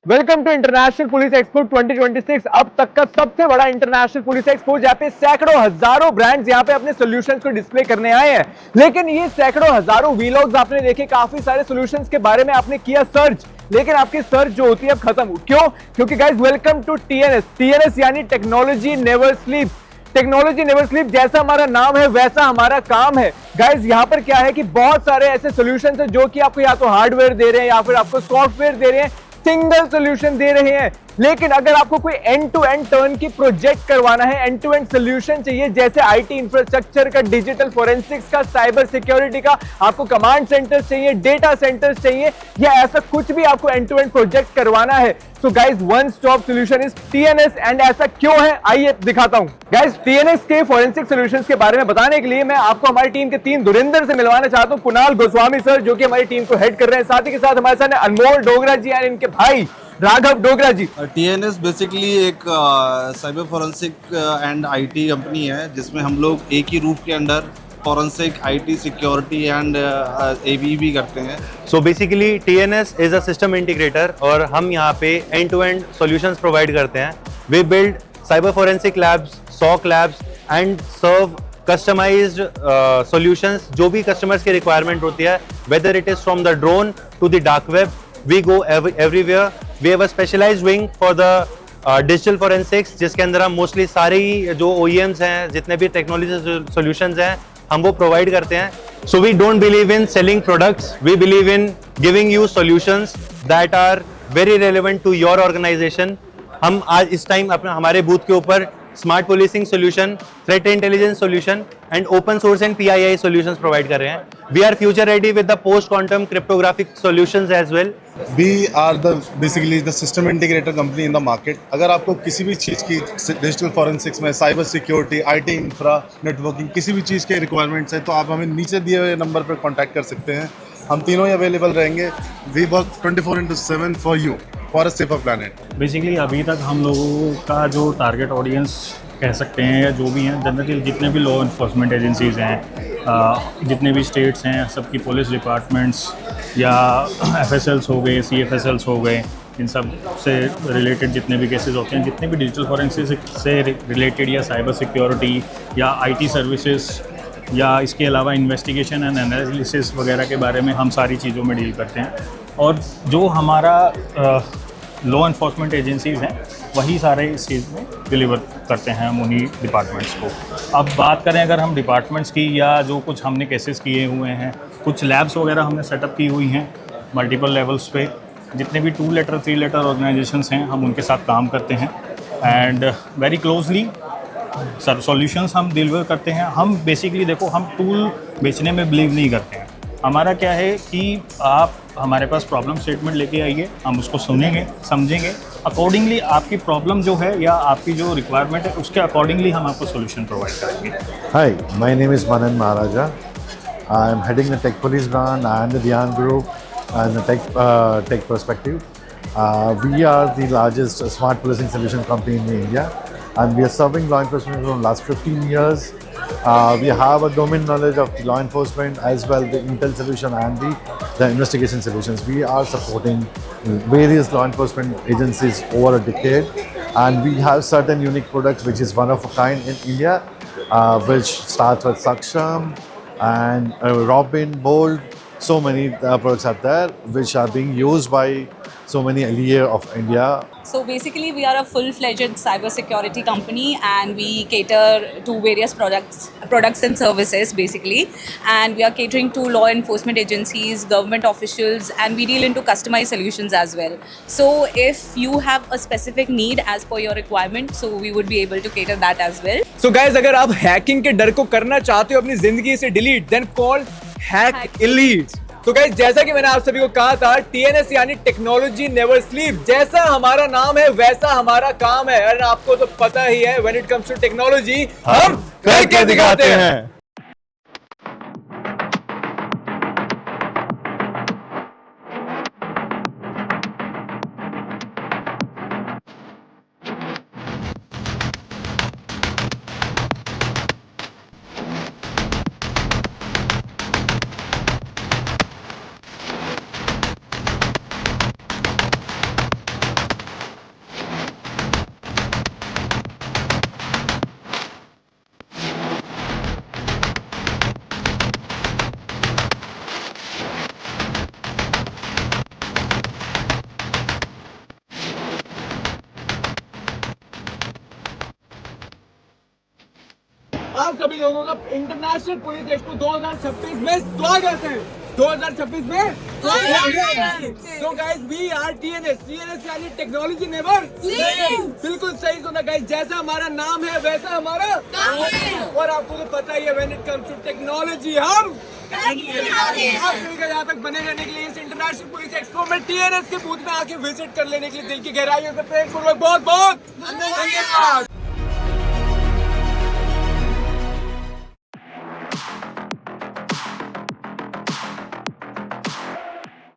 Welcome to international police expo 2026। अब तक का सबसे बड़ा इंटरनेशनल पुलिस एक्सपो, जहाँ पे सैकड़ों हजारों ब्रांड्स यहाँ पे अपने सॉल्यूशंस को डिस्प्ले करने आए हैं। लेकिन ये सैकड़ों हजारों वीलॉग्स आपने देखे, काफी सारे सॉल्यूशंस के बारे में आपने किया सर्च, लेकिन आपकी सर्च जो होती है अब खत्म। क्यों? क्योंकि गाइस वेलकम टू टीएनएस यानी technology never sleep. Technology never sleep, जैसा हमारा नाम है वैसा हमारा काम है। गाइस यहाँ पर क्या है कि बहुत सारे ऐसे सॉल्यूशंस हैं जो कि आपको या तो हार्डवेयर दे रहे हैं या फिर आपको सॉफ्टवेयर दे रहे हैं, सिंगल सॉल्यूशन दे रहे हैं। लेकिन अगर आपको कोई एंड टू एंड टर्न की प्रोजेक्ट करवाना है, एंड टू एंड सॉल्यूशन चाहिए, जैसे आईटी इंफ्रास्ट्रक्चर का, डिजिटल फोरेंसिक्स का, साइबर सिक्योरिटी का, आपको कमांड सेंटर्स चाहिए, डेटा सेंटर्स चाहिए, या ऐसा कुछ भी आपको एंड टू एंड प्रोजेक्ट करवाना है, so guys one stop solution is TNS. And ऐसा क्यों है आइए दिखाता हूं। गाइस टीएनएस के फोरेंसिक सॉल्यूशंस के बारे में बताने के लिए मैं आपको हमारी टीम के 3 धुरिंधर से मिलवाना चाहता हूं। कुणाल गोस्वामी सर जो कि हमारी टीम को हेड कर रहे हैं, साथ ही के साथ हमारे साथ अनमोल डोगरा जी और इनके भाई राघव डोगरा जी। टीएनएस बेसिकली एक cyber forensic and IT company है, जिसमें हम लोग एक ही रूफ के under forensic, IT, security and AV भी करते हैं। So basically TNS is a system integrator और हम यहाँ पे end to end solutions provide करते हैं। We build cyber forensic labs, SOC labs and serve customised solutions जो भी कस्टमर्स की रिक्वायरमेंट होती है, whether it is from the drone to the dark web, we go everywhere. We have a specialised wing for the digital forensics, जिसके अंदर हम mostly सारे ही जो OEMs हैं, जितने भी टेक्नोलॉजी सॉल्यूशंस हैं, हम वो प्रोवाइड करते हैं। So we don't believe in selling products, we believe in giving you solutions that are very relevant to your organisation. हम आज इस टाइम अपने हमारे बूथ के ऊपर smart policing solution, threat intelligence solution and open source and PII solutions provide कर रहे हैं। We are future ready with the post quantum cryptographic solutions as well. We are the basically the system integrator company in the market. अगर आपको किसी भी चीज़ की digital forensics में, cyber security, IT infra, networking, किसी भी चीज़ के रिक्वायरमेंट्स है, तो आप हमें नीचे दिए हुए नंबर पर कांटेक्ट कर सकते हैं। हम तीनों ही अवेलेबल रहेंगे। We work 24/7 for you, for a safer planet. Basically अभी तक हम लोगों का जो टारगेट ऑडियंस कह सकते हैं, या जो भी हैं, जनरली जितने भी लॉ इन्फोर्समेंट एजेंसीज़ हैं, जितने भी स्टेट्स हैं, सबकी पुलिस डिपार्टमेंट्स या FSLs हो गए, CFSLs हो गए, इन सब से रिलेटेड जितने भी केसेस होते हैं, जितने भी डिजिटल फॉरेंसिक से रिलेटेड या साइबर सिक्योरिटी या IT सर्विसेज या इसके अलावा इन्वेस्टिगेशन एंड एनालिसिस वगैरह के बारे में हम सारी चीज़ों में डील करते हैं। और जो हमारा लॉ इन्फोर्समेंट एजेंसीज़ हैं, वही सारे इस चीज़ में डिलीवर करते हैं हम उन्हीं डिपार्टमेंट्स को। अब बात करें अगर हम डिपार्टमेंट्स की, या जो कुछ हमने केसेस किए हुए हैं, कुछ लैब्स वगैरह हमने सेटअप की हुई हैं मल्टीपल लेवल्स पे। जितने भी 2 लेटर 3 लेटर ऑर्गेनाइजेशंस हैं, हम उनके साथ काम करते हैं and very closely sir solutions हम डिलीवर करते हैं। हम बेसिकली देखो, हम टूल बेचने में बिलीव नहीं करते हैं। हमारा क्या है कि आप हमारे पास प्रॉब्लम स्टेटमेंट लेके आइए, हम उसको सुनेंगे, समझेंगे, अकॉर्डिंगली आपकी प्रॉब्लम जो है या आपकी जो रिक्वायरमेंट है, उसके अकॉर्डिंगली हम आपको सोल्यूशन प्रोवाइड करेंगे। Hi, my name is Manan Maharaja. I'm heading the Tech Police brand and the Dhyan Group and the Tech Perspective. We are the largest smart policing solution company in India, and we are serving law enforcement for the last 15 years. We have a domain knowledge of the law enforcement as well, the intel solution and the investigation solutions. We are supporting various law enforcement agencies over a decade, and we have certain unique products which is one of a kind in India, which starts with Saksham and Robin, Bold. So many products are there which are being used by so many allies of India. So basically, we are a full-fledged cybersecurity company, and we cater to various products and services basically. And we are catering to law enforcement agencies, government officials, and we deal into customized solutions as well. So if you have a specific need as per your requirement, so we would be able to cater that as well. So guys, अगर आप hacking के डर को करना चाहते हो अपनी जिंदगी से delete, then call hack elite. तो गाइस, जैसा कि मैंने आप सभी को कहा था, TNS यानी टेक्नोलॉजी नेवर स्लीप। जैसा हमारा नाम है वैसा हमारा काम है, और आपको तो पता ही है, when it comes to technology हम करके दिखाते हैं। आप सभी लोगों का इंटरनेशनल पुलिस एक्सपो 2026 में स्वागत है। 2026 में तो गाइस वी आर TNS यानी टेक्नोलॉजी नेवर बिल्कुल सही सुना गाइस, जैसा हमारा नाम है वैसा हमारा और आपको तो पता ही है when it comes to technology हम आप सभी का यहाँ तक बने रहने के लिए इस इंटरनेशनल पुलिस एक्सपो में TNS के बूथ में आके विजिट कर लेने के लिए दिल की गहराइयों से बहुत बहुत धन्यवाद।